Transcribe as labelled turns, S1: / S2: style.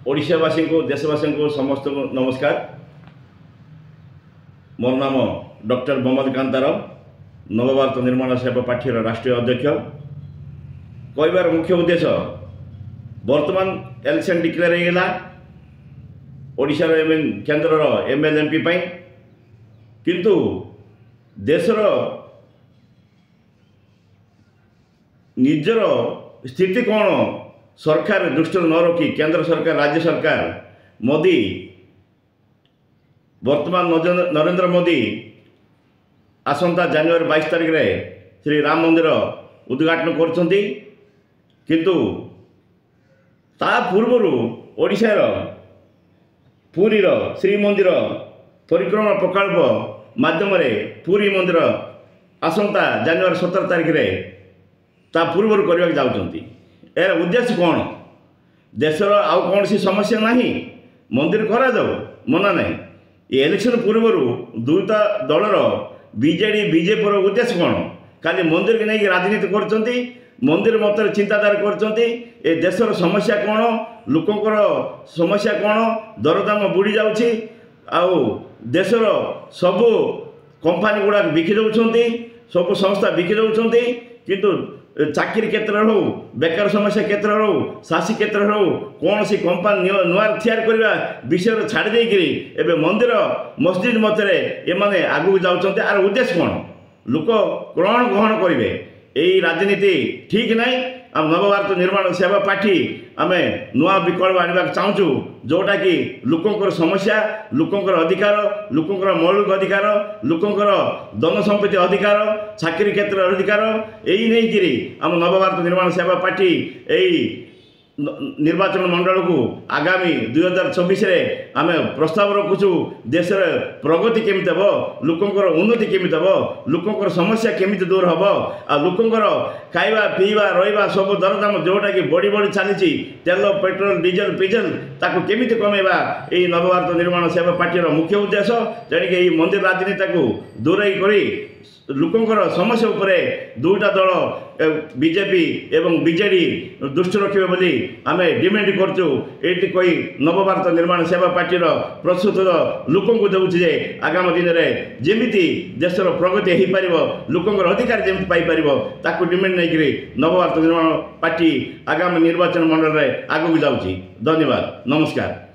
S1: ओडिशावासी को देशवासी को समस्त को नमस्कार। मोर नाम डॉक्टर मोहम्मद कांताराव, नवभारत निर्माण सेवा पार्टी राष्ट्रीय अध्यक्ष। कहबार मुख्य उद्देश्य वर्तमान इलेक्शन डिक्लेयर होगा ओडिशार एवं केन्द्र एमएलए एमपी पाई, किंतु देशर निजर स्थिति कौन सरकार दृष्टि न रखी केंद्र सरकार राज्य सरकार मोदी वर्तमान नरेंद्र मोदी आसंता जनवरी 22 तारिख रे श्री राम मंदिर उद्घाटन करछंती, किंतु ता पूर्वर ओडिशार पुरीर श्रीमंदिर परिक्रमा प्रकल्प माध्यम पुरी मंदिर आसंता जनवरी 17 तारिख रे ता पूर्वर करने जाउछंती। यार उद्देश्य कौन? देशर आउ कौन सी समस्या नहीं, मंदिर करा जाओ मना नहीं। ये इलेक्शन पूर्वर दुईटा दलर बीजेडी बीजेपी उद्देश्य कौन? खाली मंदिर के नहीं राजनीति करछंती, मंदिर मत चिंताधारा करछंती। ए देशर समस्या कौन, लोकंकर समस्या कौन, दरदाम बुड़ी जाउछि, आउ देशर सबु कंपनी गुड़ा बिकी जाउछंती, सबु संस्था बिकी जाउछंती, किंतु चाकरी क्षेत्र हो, बेकार समस्या क्षेत्र हो, शासी क्षेत्र हो, कौन सी कंपनी नुआ तैयार करने विषय छाड़ देकरी एबे मंदिर मस्जिद मतरे एमाने आगु जाउछंते। आर उद्देश्य कौन? लोक कौन ग्रहण करेंगे? यही राजनीति ठीक नहीं। आम नवभारत निर्माण सेवा पार्टी आम नुआ विकल्प आने चाहूँ, जोटा कि लोकंकर समस्या, लोकंकर अधिकार, लोकंकर मौलिक अधिकार, लोकंकर धन संपत्ति अधिकार, चाकरी क्षेत्र अधिकार, यही नहीं कि आम नवभारत निर्माण सेवा पार्टी यही निर्वाचन मंडल को आगामी 2024 आम प्रस्ताव रखुचु। देश प्रगति केमी हम, लोकंकर उन्नति केमी हम, लोकंकर समस्या केमी दूर हम, आ लोकंकर खाइबा पीवा रहा सब दरदाम जोटा कि बढ़ी बढ़ी चली तेल पेट्रोल डीजेल पिजेल ताको केमी कमेवा यही नवभारत निर्माण सेवा पार्टी मुख्य उद्देश्य। तेणिक यही मंदिर राजनीति को दूरे करी लोकंकर समस्या उपरे दुईटा दल बीजेपी एवं बीजेडी दृष्टि रखिबे बोली आमे डिमांड करछु। एटी कोई नवभारत निर्माण सेवा पार्टी प्रस्तुत लोकंकु देउछि जे आगामी दिन में जेमिति देशर प्रगति हो पार, लोकंकर अधिकार जेमिति पाई पारिबो ताकु डिमांड नहीं करी नवभारत निर्माण पार्टी आगामी निर्वाचन मंडल रे आगु जाउछि। धन्यवाद, नमस्कार।